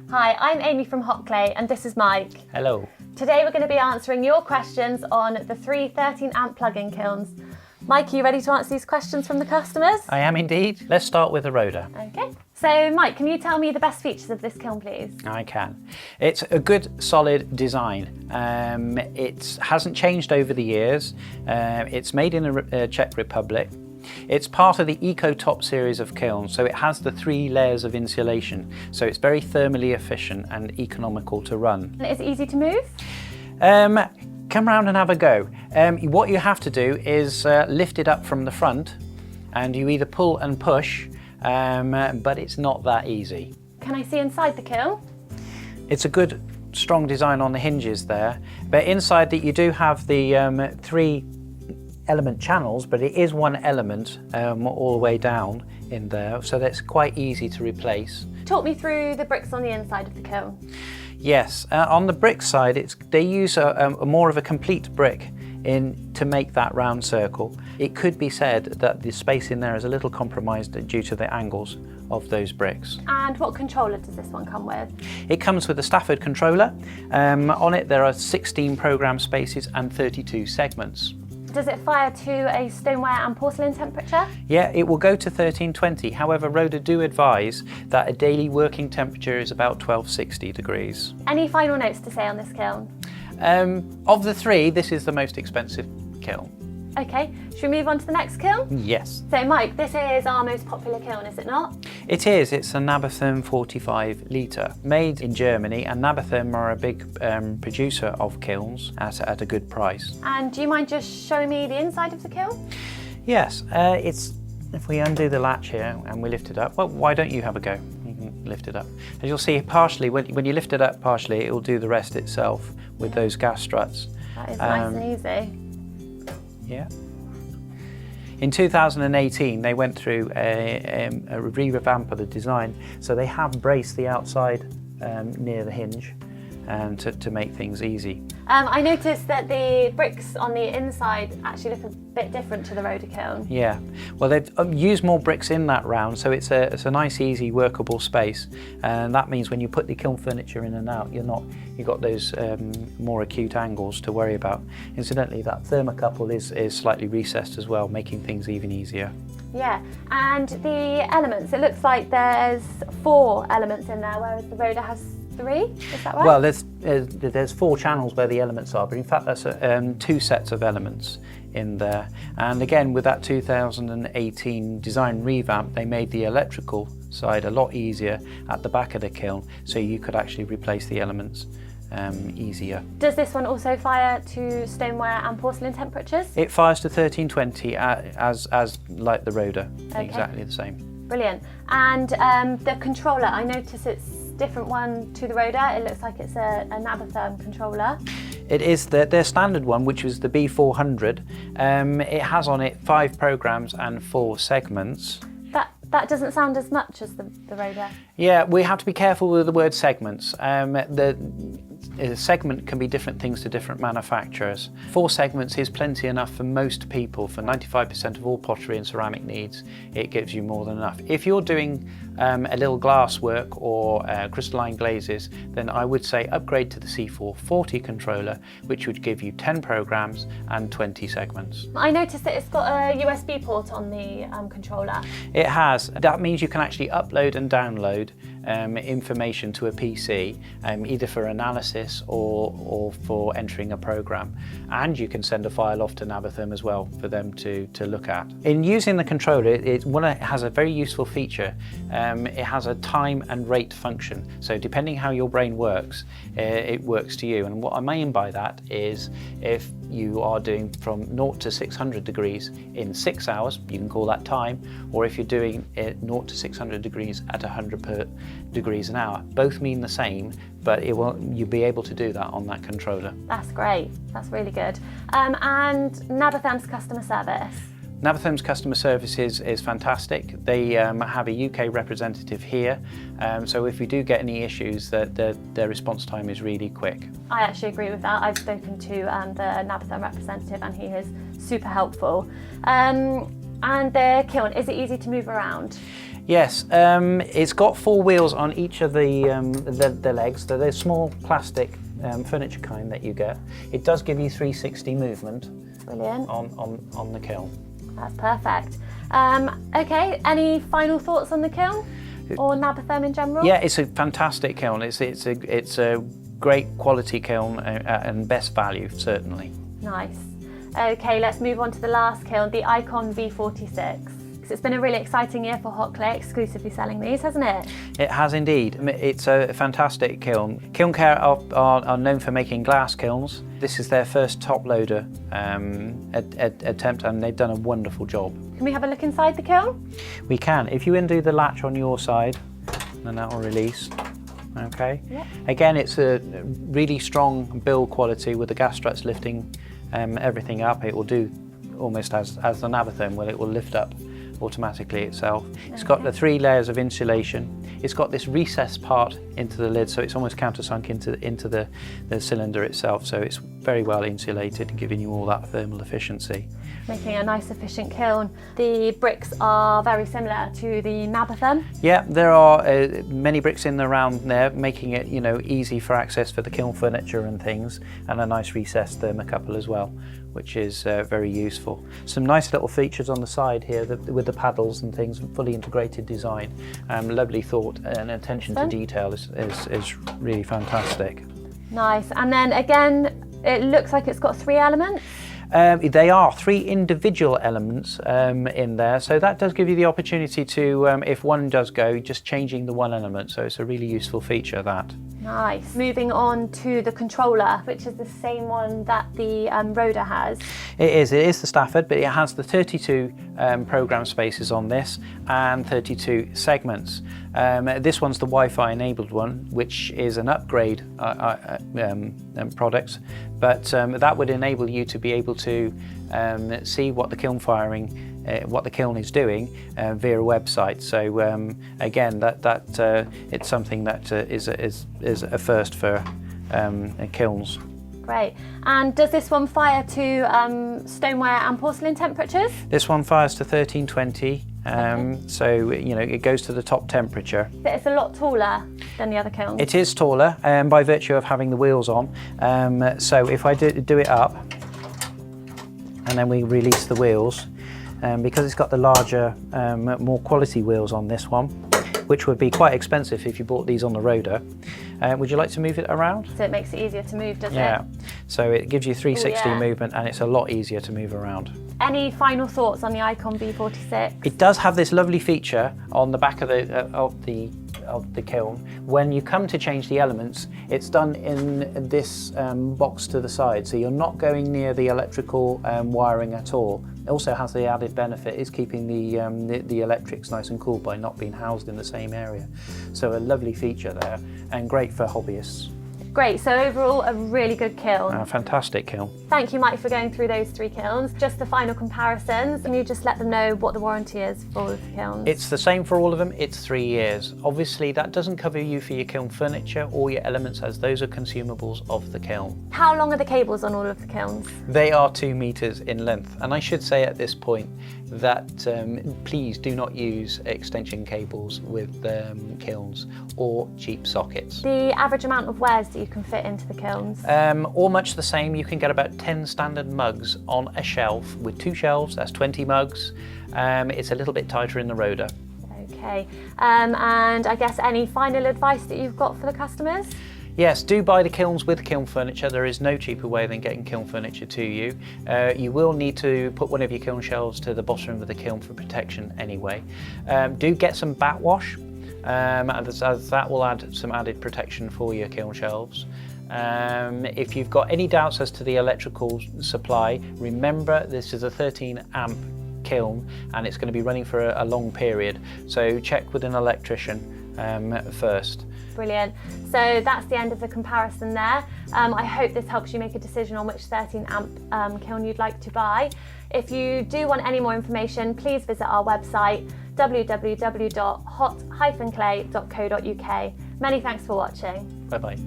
Hi, I'm Amy from Hot Clay and this is Mike. Hello. Today we're going to be answering your questions on the three 13-amp plug-in kilns. Mike, are you ready to answer these questions from the customers? I am indeed. Let's start with the Roda. Okay. So Mike, can you tell me the best features of this kiln, please? I can. It's a good, solid design. It hasn't changed over the years. It's made in the Czech Republic. It's part of the Eco Top series of kilns, so it has the 3 layers of insulation. So it's very thermally efficient and economical to run. And is it easy to move? Come round and have a go. What you have to do is lift it up from the front, and you either pull and push, but it's not that easy. Can I see inside the kiln? It's a good, strong design on the hinges there, but inside that you do have the 3 element channels, but it is one element all the way down in there, so that's quite easy to replace. Talk me through the bricks on the inside of the kiln. Yes, on the brick side, they use a more of a complete brick to make that round circle. It could be said that the space in there is a little compromised due to the angles of those bricks. And what controller does this one come with? It comes with a Stafford controller. On it there are 16 program spaces and 32 segments. Does it fire to a stoneware and porcelain temperature? Yeah, it will go to 1320. However, Roda do advise that a daily working temperature is about 1260 degrees. Any final notes to say on this kiln? Of the 3, this is the most expensive kiln. Okay, should we move on to the next kiln? Yes. So Mike, this is our most popular kiln, is it not? It is. It's a Nabertherm 45 litre, made in Germany, and Nabertherm are a big producer of kilns at a good price. And do you mind just showing me the inside of the kiln? Yes, if we undo the latch here and we lift it up, well, why don't you have a go? You can lift it up. As you'll see, partially, when you lift it up partially, it will do the rest itself with those gas struts. That is nice and easy. Yeah. In 2018, they went through a revamp of the design, so they have braced the outside near the hinge to make things easy. I noticed that the bricks on the inside actually look a bit different to the Roda kiln. Yeah, well they've used more bricks in that round, so it's a nice, easy, workable space, and that means when you put the kiln furniture in and out, you've got those more acute angles to worry about. Incidentally, that thermocouple is slightly recessed as well, making things even easier. Yeah, and the elements, it looks like there's 4 elements in there, whereas the Roda has 3, is that right? Well, there's 4 channels where the elements are, but in fact that's 2 sets of elements in there. And again, with that 2018 design revamp, they made the electrical side a lot easier at the back of the kiln, so you could actually replace the elements easier. Does this one also fire to stoneware and porcelain temperatures? It fires to 1320 as like the Roda, okay. Exactly the same. Brilliant. And the controller, I notice it's different one to the Roda. It looks like it's a Nabertherm controller. It is their standard one, which was the B400. It has on it 5 programs and 4 segments. That doesn't sound as much as the Roda. Yeah, we have to be careful with the word segments. A segment can be different things to different manufacturers. 4 segments is plenty enough for most people. For 95% of all pottery and ceramic needs, it gives you more than enough. If you're doing a little glass work or crystalline glazes, then I would say upgrade to the C440 controller, which would give you 10 programs and 20 segments. I noticed that it's got a USB port on the controller. It has. That means you can actually upload and download information to a PC, either for analysis or for entering a program. And you can send a file off to Nabertherm as well for them to look at. In using the controller, it has a very useful feature. It has a time and rate function. So depending how your brain works, it works to you. And what I mean by that is if you are doing from 0 to 600 degrees in 6 hours, you can call that time, or if you're doing it 0 to 600 degrees at 100 degrees an hour. Both mean the same, but you'll be able to do that on that controller. That's great, that's really good. And Nabertherm's customer service? Nabertherm's customer service is fantastic. They have a UK representative here, so if we do get any issues, their response time is really quick. I actually agree with that. I've spoken to the Nabertherm representative and he is super helpful. And the kiln, is it easy to move around? Yes, it's got 4 wheels on each of the legs. So they're small plastic furniture kind that you get. It does give you 360 movement. Brilliant. On the kiln. That's perfect. Okay, any final thoughts on the kiln or Nabertherm in general? Yeah, it's a fantastic kiln. It's a great quality kiln and best value, certainly. Nice. Okay, let's move on to the last kiln, the Icon V46. It's been a really exciting year for Hot Clay, exclusively selling these, hasn't it? It has indeed. It's a fantastic kiln. Kiln Care are known for making glass kilns. This is their first top loader attempt, and they've done a wonderful job. Can we have a look inside the kiln? We can. If you undo the latch on your side, then that will release. Okay. Yep. Again, it's a really strong build quality with the gas struts lifting everything up. It will do almost as the Nabertherm will. It will lift up automatically itself. It's got the 3 layers of insulation. It's got this recessed part into the lid, so it's almost countersunk into the cylinder itself, so it's very well insulated, giving you all that thermal efficiency. Making a nice efficient kiln. The bricks are very similar to the Nabertherm. Yeah, there are many bricks in the round there, making it easy for access for the kiln furniture and things, and a nice recessed thermocouple as well, which is very useful. Some nice little features on the side here with the paddles and things, fully integrated design. Lovely thought and attention to detail is really fantastic. Nice, and then again, it looks like it's got 3 elements. They are 3 individual elements in there, so that does give you the opportunity to, if one does go, just changing the one element, so it's a really useful feature, that. Nice. Moving on to the controller, which is the same one that the Roda has. It is the Stafford, but it has the 32 program spaces on this and 32 segments. This one's the Wi-Fi enabled one, which is an upgrade product, but that would enable you to be able to see what the kiln firing, what the kiln is doing via a website. So again, it's something that is a first for kilns. Great. And does this one fire to stoneware and porcelain temperatures? This one fires to 1320. So it goes to the top temperature. But it's a lot taller than the other kilns. It is taller by virtue of having the wheels on. So if I do it up and then we release the wheels, because it's got the larger, more quality wheels on this one, which would be quite expensive if you bought these on the Roda. Would you like to move it around? So it makes it easier to move, does it? Yeah, so it gives you 360 movement, and it's a lot easier to move around. Any final thoughts on the Icon V46? It does have this lovely feature on the back of the kiln. When you come to change the elements, it's done in this box to the side, so you're not going near the electrical wiring at all. It also has the added benefit is keeping the electrics nice and cool by not being housed in the same area. So a lovely feature there, and great for hobbyists. Great, so overall a really good kiln. A fantastic kiln. Thank you, Mike, for going through those 3 kilns. Just the final comparisons, and you just let them know what the warranty is for all of the kilns. It's the same for all of them, it's 3 years. Obviously that doesn't cover you for your kiln furniture or your elements, as those are consumables of the kiln. How long are the cables on all of the kilns? They are 2 meters in length, and I should say at this point that please do not use extension cables with kilns or cheap sockets. The average amount of wares that you can fit into the kilns? All much the same. You can get about 10 standard mugs on a shelf. With 2 shelves, that's 20 mugs. It's a little bit tighter in the Roda. Okay, and I guess any final advice that you've got for the customers? Yes, do buy the kilns with kiln furniture. There is no cheaper way than getting kiln furniture to you. You will need to put one of your kiln shelves to the bottom of the kiln for protection anyway. Do get some bat wash, as that will add some added protection for your kiln shelves. If you've got any doubts as to the electrical supply, remember this is a 13 amp kiln and it's going to be running for a long period, so check with an electrician first. Brilliant. So that's the end of the comparison there. I hope this helps you make a decision on which 13 amp kiln you'd like to buy. If you do want any more information, please visit our website www.hot-clay.co.uk. Many thanks for watching. Bye bye.